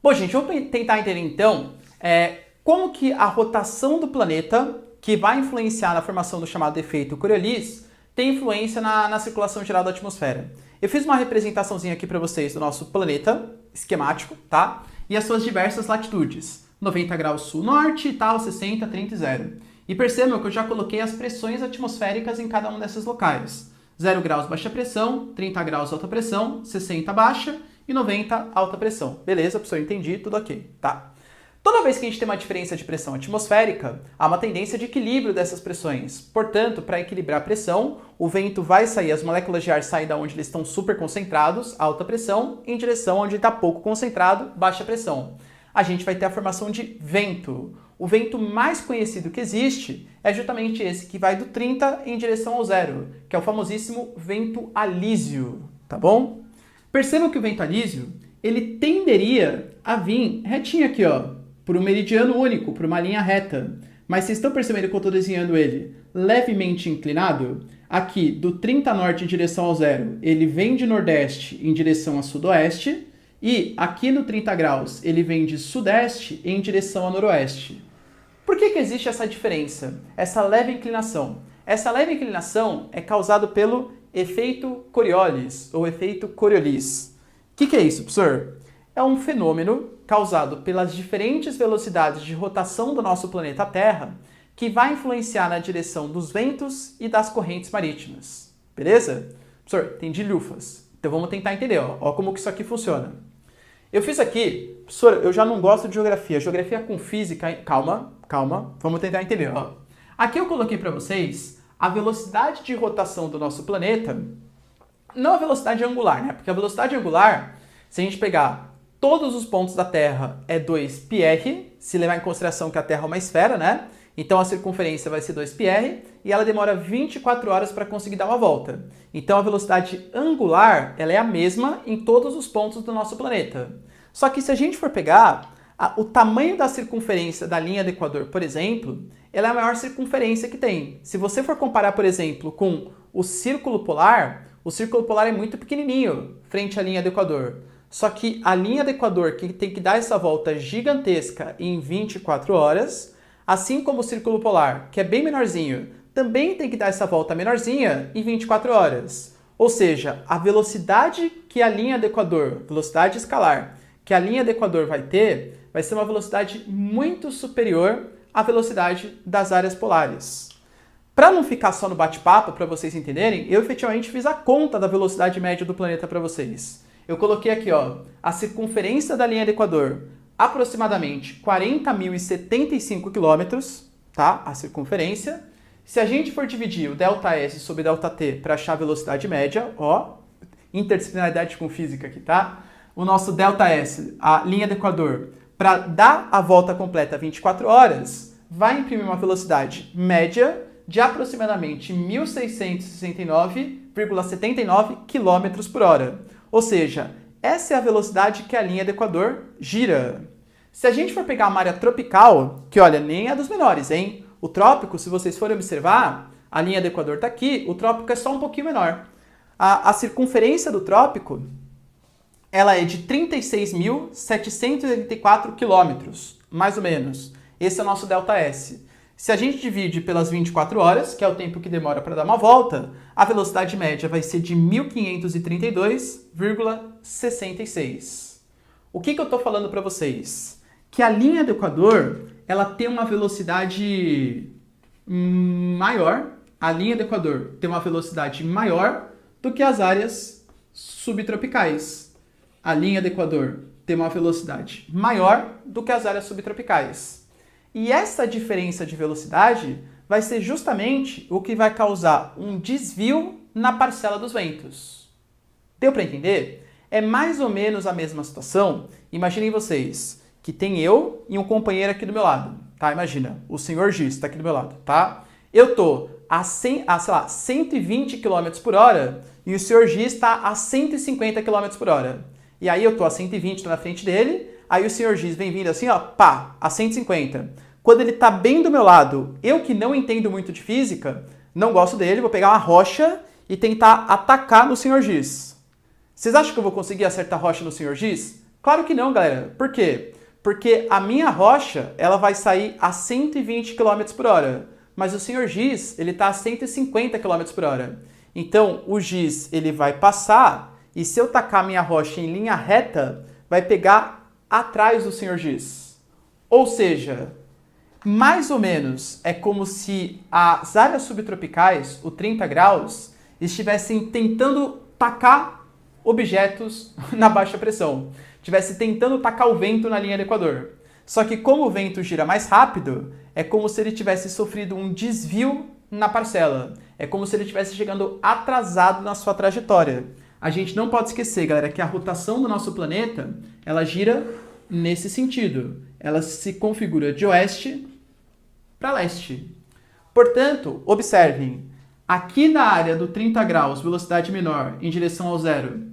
Bom, gente, vamos tentar entender então como que a rotação do planeta, que vai influenciar na formação do chamado efeito Coriolis, tem influência na circulação geral da atmosfera. Eu fiz uma representaçãozinha aqui para vocês do nosso planeta, esquemático, tá? E as suas diversas latitudes. 90 graus sul-norte, tal, 60, 30 e 0. E percebam que eu já coloquei as pressões atmosféricas em cada um desses locais. 0 graus baixa pressão, 30 graus alta pressão, 60 baixa e 90 alta pressão. Beleza, professor, entendi, tudo ok, tá? Toda vez que a gente tem uma diferença de pressão atmosférica, há uma tendência de equilíbrio dessas pressões. Portanto, para equilibrar a pressão, o vento vai sair, as moléculas de ar saem da onde eles estão super concentrados, alta pressão, em direção onde está pouco concentrado, baixa pressão. A gente vai ter a formação de vento. O vento mais conhecido que existe é justamente esse, que vai do 30 em direção ao 0, que é o famosíssimo vento alísio, tá bom? Percebam que o vento alísio, ele tenderia a vir retinho aqui, ó, por um meridiano único, por uma linha reta. Mas vocês estão percebendo que eu estou desenhando ele levemente inclinado? Aqui, do 30 norte em direção ao 0, ele vem de nordeste em direção a sudoeste. E aqui no 30 graus, ele vem de sudeste em direção a noroeste. Por que existe essa diferença? Essa leve inclinação? Essa leve inclinação é causada pelo efeito Coriolis, ou efeito Coriolis. O que é isso, professor? É um fenômeno causado pelas diferentes velocidades de rotação do nosso planeta Terra que vai influenciar na direção dos ventos e das correntes marítimas. Beleza? Professor, entendi lufas. Então vamos tentar entender, ó como que isso aqui funciona. Eu fiz aqui, professor, eu já não gosto de geografia. Geografia com física, calma, vamos tentar entender, ó. Aqui eu coloquei para vocês a velocidade de rotação do nosso planeta, não a velocidade angular, né? Porque a velocidade angular, se a gente pegar todos os pontos da Terra é 2πr, se levar em consideração que a Terra é uma esfera, né? Então a circunferência vai ser 2πr e ela demora 24 horas para conseguir dar uma volta. Então a velocidade angular ela é a mesma em todos os pontos do nosso planeta. Só que se a gente for pegar o tamanho da circunferência da linha do Equador, por exemplo, ela é a maior circunferência que tem. Se você for comparar, por exemplo, com o círculo polar é muito pequenininho frente à linha do Equador. Só que a linha do Equador que tem que dar essa volta gigantesca em 24 horas, assim como o círculo polar, que é bem menorzinho, também tem que dar essa volta menorzinha em 24 horas. Ou seja, a velocidade que a linha do Equador, velocidade escalar, que a linha do Equador vai ter, vai ser uma velocidade muito superior à velocidade das áreas polares. Para não ficar só no bate-papo, para vocês entenderem, eu efetivamente fiz a conta da velocidade média do planeta para vocês. Eu coloquei aqui, ó, a circunferência da linha do Equador, aproximadamente 40.075 quilômetros, tá? A circunferência. Se a gente for dividir o ΔS sobre ΔT para achar a velocidade média, ó, interdisciplinaridade com física aqui, tá? O nosso ΔS, a linha do Equador, para dar a volta completa 24 horas, vai imprimir uma velocidade média de aproximadamente 1.669,79 km por hora. Ou seja, essa é a velocidade que a linha do Equador gira. Se a gente for pegar uma área tropical, que olha, nem é dos menores, hein? O trópico, se vocês forem observar, a linha do Equador está aqui, o trópico é só um pouquinho menor. A circunferência do trópico, ela é de 36.784 quilômetros, mais ou menos. Esse é o nosso ΔS. Se a gente divide pelas 24 horas, que é o tempo que demora para dar uma volta, a velocidade média vai ser de 1.532,66. O que eu estou falando para vocês? Que a linha do Equador, ela tem uma velocidade maior, a linha do Equador tem uma velocidade maior do que as áreas subtropicais. A linha do Equador tem uma velocidade maior do que as áreas subtropicais. E essa diferença de velocidade vai ser justamente o que vai causar um desvio na parcela dos ventos. Deu para entender? É mais ou menos a mesma situação. Imaginem vocês que tem eu e um companheiro aqui do meu lado, tá? Imagina, o senhor Giz está aqui do meu lado, tá? Eu tô a 120 km por hora e o senhor Giz está a 150 km por hora. E aí eu tô a 120, tô na frente dele, aí o senhor Giz vem vindo assim, ó, pá, a 150. Quando ele tá bem do meu lado, eu que não entendo muito de física, não gosto dele, vou pegar uma rocha e tentar atacar no senhor Giz. Vocês acham que eu vou conseguir acertar a rocha no senhor Giz? Claro que não, galera. Por quê? Porque a minha rocha, ela vai sair a 120 km por hora, mas o senhor giz, ele está a 150 km por hora. Então, o giz, ele vai passar, e se eu tacar minha rocha em linha reta, vai pegar atrás do senhor giz. Ou seja, mais ou menos é como se as áreas subtropicais, o 30 graus, estivessem tentando tacar objetos na baixa pressão. Estivesse tentando tacar o vento na linha do Equador. Só que como o vento gira mais rápido, é como se ele tivesse sofrido um desvio na parcela. É como se ele estivesse chegando atrasado na sua trajetória. A gente não pode esquecer, galera, que a rotação do nosso planeta, ela gira nesse sentido. Ela se configura de oeste para leste. Portanto, observem, aqui na área do 30 graus, velocidade menor, em direção ao zero,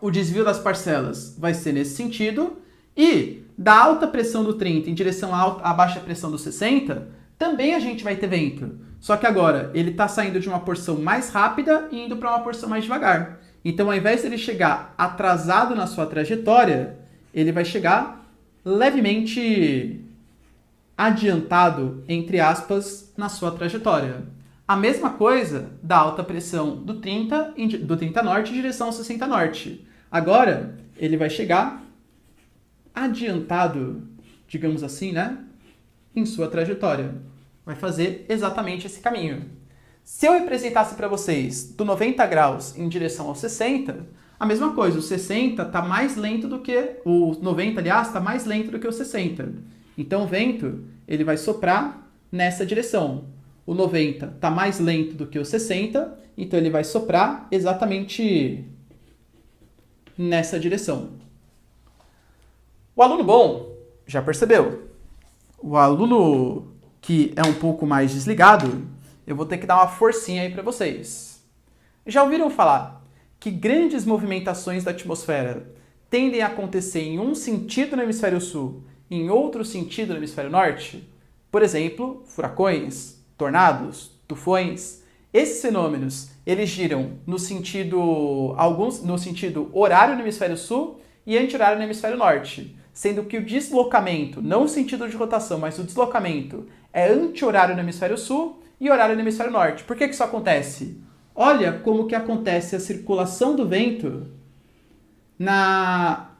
o desvio das parcelas vai ser nesse sentido, e da alta pressão do 30 em direção à baixa pressão do 60, também a gente vai ter vento. Só que agora ele está saindo de uma porção mais rápida e indo para uma porção mais devagar. Então, ao invés de ele chegar atrasado na sua trajetória, ele vai chegar levemente adiantado, entre aspas, na sua trajetória. A mesma coisa da alta pressão do 30 norte em direção ao 60 norte. Agora, ele vai chegar adiantado, digamos assim, né, em sua trajetória. Vai fazer exatamente esse caminho. Se eu representasse para vocês do 90 graus em direção ao 60, a mesma coisa, o 60 está mais lento do que... O 90, aliás, está mais lento do que o 60. Então, o vento, ele vai soprar nessa direção. O 90 está mais lento do que o 60, então ele vai soprar exatamente nessa direção. O aluno bom já percebeu. O aluno que é um pouco mais desligado, eu vou ter que dar uma forcinha aí para vocês. Já ouviram falar que grandes movimentações da atmosfera tendem a acontecer em um sentido no hemisfério sul e em outro sentido no hemisfério norte? Por exemplo, furacões, tornados, tufões. Esses fenômenos, eles giram no sentido, alguns no sentido horário no hemisfério sul e anti-horário no hemisfério norte, sendo que o deslocamento, não o sentido de rotação, mas o deslocamento é anti-horário no hemisfério sul e horário no hemisfério norte. Por que isso acontece? Olha como que acontece a circulação do vento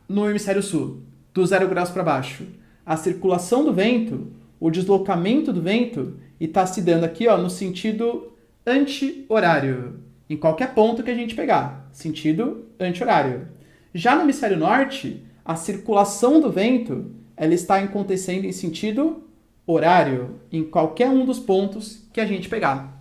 no hemisfério sul, do 0 graus para baixo. A circulação do vento, o deslocamento do vento, e está se dando aqui, ó, no sentido anti-horário, em qualquer ponto que a gente pegar, sentido anti-horário. Já no hemisfério norte, a circulação do vento, ela está acontecendo em sentido horário, em qualquer um dos pontos que a gente pegar.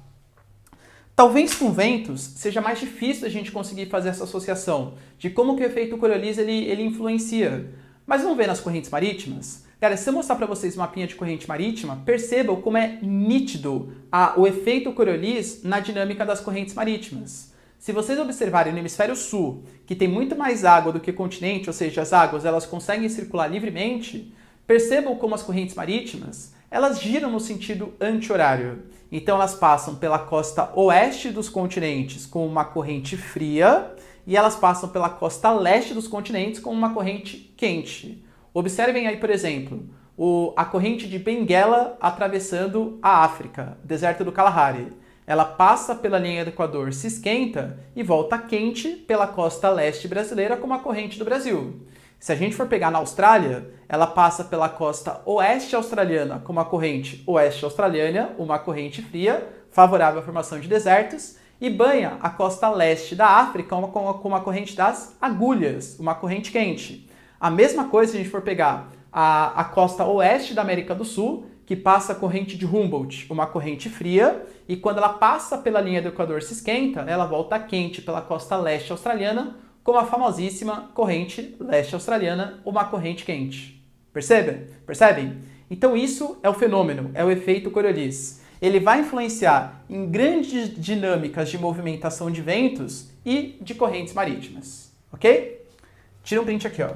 Talvez com ventos seja mais difícil a gente conseguir fazer essa associação de como que o efeito Coriolis ele influencia. Mas vamos ver nas correntes marítimas? Cara, se eu mostrar para vocês um mapinha de corrente marítima, percebam como é nítido o efeito Coriolis na dinâmica das correntes marítimas. Se vocês observarem no hemisfério sul, que tem muito mais água do que o continente, ou seja, as águas elas conseguem circular livremente, percebam como as correntes marítimas elas giram no sentido anti-horário. Então elas passam pela costa oeste dos continentes com uma corrente fria e elas passam pela costa leste dos continentes com uma corrente quente. Observem aí, por exemplo, a corrente de Benguela atravessando a África, deserto do Kalahari. Ela passa pela linha do Equador, se esquenta e volta quente pela costa leste brasileira como a corrente do Brasil. Se a gente for pegar na Austrália, ela passa pela costa oeste australiana como a corrente oeste australiana, uma corrente fria, favorável à formação de desertos, e banha a costa leste da África como a corrente das agulhas, uma corrente quente. A mesma coisa se a gente for pegar a costa oeste da América do Sul, que passa a corrente de Humboldt, uma corrente fria, e quando ela passa pela linha do Equador se esquenta, ela volta quente pela costa leste australiana, como a famosíssima corrente leste australiana, uma corrente quente. Percebem? Então isso é o fenômeno, é o efeito Coriolis. Ele vai influenciar em grandes dinâmicas de movimentação de ventos e de correntes marítimas, ok? Tira um print aqui, ó.